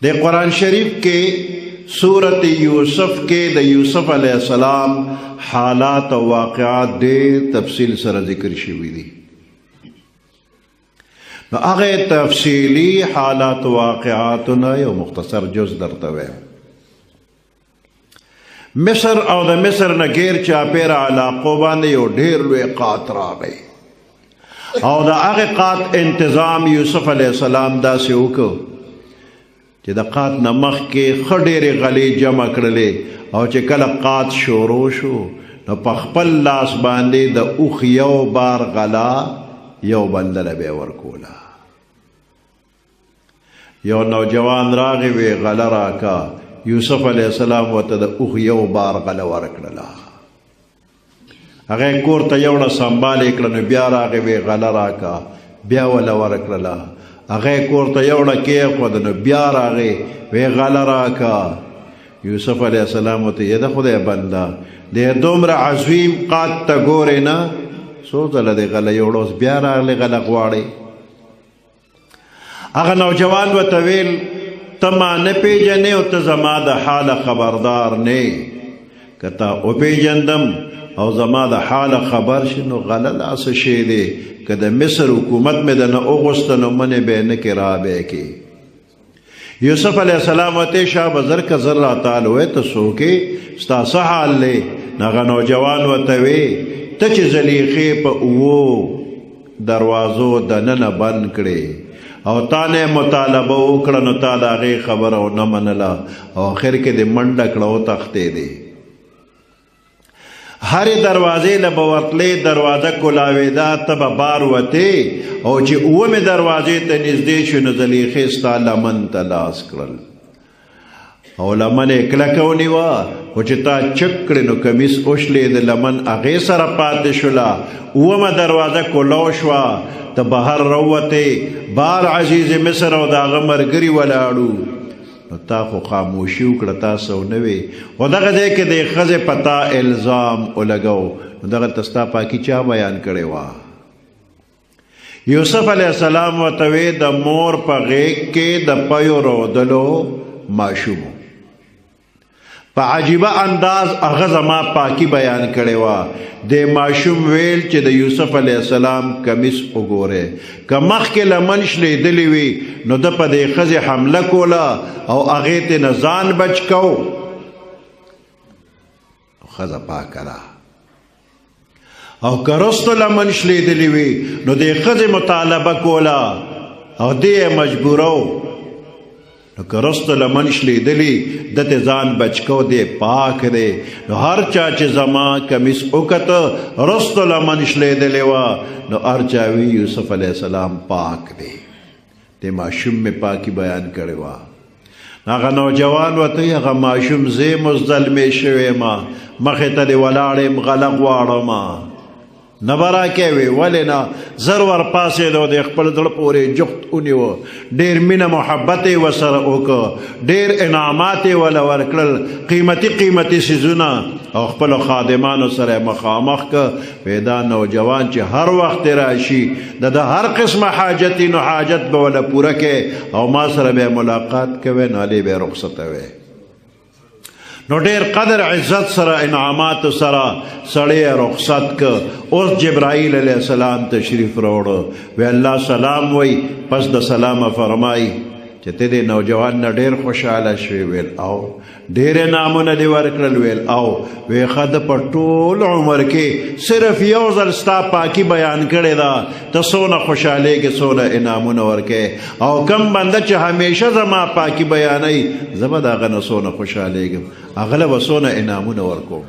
دے قرآن شریف کے سورت یوسف کے دا یوسف علیہ السلام حالات و واقعات دیر تفصیل سره ذکر شوی دی. نو هغه تفصیلی حالات و واقعاتنا یو مختصر جز درته وایم. مصر او د مصر نه غیر چاپیره علاقو باندې یو ډیر لوی قات راغی او د هغه قات انتظام یوسف علیه السلام داسې وکړ چې د قات نه مخکې ښه ډېرې غلې جمع کړلې او چې کله قات شروع شو نو په خپل لاس باندې د اوښ یو بار غلا یو بندله به یې ورکوله. یو نوجوان راغی وی غله راکا، یوسف علیه السلام ورته د اوښ یو بار غله ورکړله. هغه کور ته یوړه سنبالې کړه، نو بیا راغی وی غله راکا، بیا وله ورکړله. هغه کور ته یوړه کېښوده، نو بیا راغی وی غله راکا. یوسف علیه السلام ورته یې د خدای بنده دې دومره عظیم قات ته ګورې نه، څو ځله دې غله یوړه، اوس بیا راغلی غله غواړې. هغه نوجوان ورته ویل ته ما نه پېژنې او ته زما د حاله خبردار نه، که تا وپېژندم او زما د حاله خبر شي نو غله داسې شی دی که د مصر حکومت مې د نه اغوسته نو منې به یې نه کې را به یې کې. یوسف علیه السلام ورته شاه بزر که زر راتال وی ته څوک یې، ستا څه حال دی؟ هغه نوجوان ورته وی ته چې زلیخې په اوو دروازو دننه بند کړې او تا نه مطالبه وکړه نو تا د هغې خبره ونه منله او آخر کې دې منډه کړه وتښتېدې. هرې دروازې له به ورتلې، دروازه کلاوېده، ته به بار وتې او چې اومې دروازې ته نږدې شو نو زلیخې ستا لمن ته لاس کړل او لمن یې کلکه ونیوه، خو چې تا چک کړې نو کمیس اوشلې د لمن هغې سره پاتې شوله. اومه دروازه کولو شوه، ته بهر راووتې، بار عزیز مصر او د هغه ملګري ولاړو، نو تا خو خاموشي وکړه، تا څه ونه وې. خو دغه ځای کې د ښځې په تا الزام ولګو، نو دغه ته ستا پاکي چا بیان کړې وه؟ یوسف علیه السلام ورته وی د مور په غیږ کې د پیو رودلو ماشوم په عجیبه انداز هغه زما پاکی بیان کړې وه. د ماشوم ویل چې د یوسف علیه السلام کمیس وګورئ، که مخکې لمن شلېدلې وي نو ده په دې ښځې حمله کوله او هغې ته نه ځان بچ کو. ښځه پاکه ده، او که رستو لمن شلېدلې وي نو دې ښځې مطالبه کوله او دې یې مجبورو، نو که رستو لمن شلېدلي ده ته ځان بچ کو، دی پاک دی. نو هر چا چې زما کمیس وکته رستو لمن شلېدلې وه نو هر چا وی یوسف علیه السلام پاک دی. د ماشوم مې پاکي بیان کړې وه. هغه نوجوان ورته هغه ماشوم زه مزدلمې شوی ما، مخې ته دې ولاړ یم غله غواړم، نه به راکې وې، ولې نه؟ زر ورپاسېد او د خپل زړه پورې جفت ونیوه، ډېر مینه محبت یې ورسره وکړه، ډېر انعامات یې وله ورکړل، قیمتي قیمتي څیزونه، او خپلو خادمانو سره یې مخامخ که وی دا نوجوان چې هر وخت راشي د هر قسمه حاجت نو حاجت به وله پوره کې او ما سره به ملاقات کوي نو هلې به یې رخصتوي. نو ډېر قدر عزت سره انعامات سره سړی رخصت که. اوس جبرائیل علیه السلام تشریف راوړه، وی الله سلام وی، پس د سلامه فرمای چې ته دې نوجوان نه ډېر خوشحاله شوې؟ ویل او. ډېر انعامونه دې ورکړل؟ ویل او. وی ښه د په ټول عمر کې صرف یو ځل ستا پاکي بیان کړې ده، ته څونه خوشحالېږې، څونه انعامونه ورکې، او کم بنده چې همیشه زما پاکي بیانوي زه به د هغه نه څونه خوشحالېږم، هغه له به څونه انعامونه ورکوم.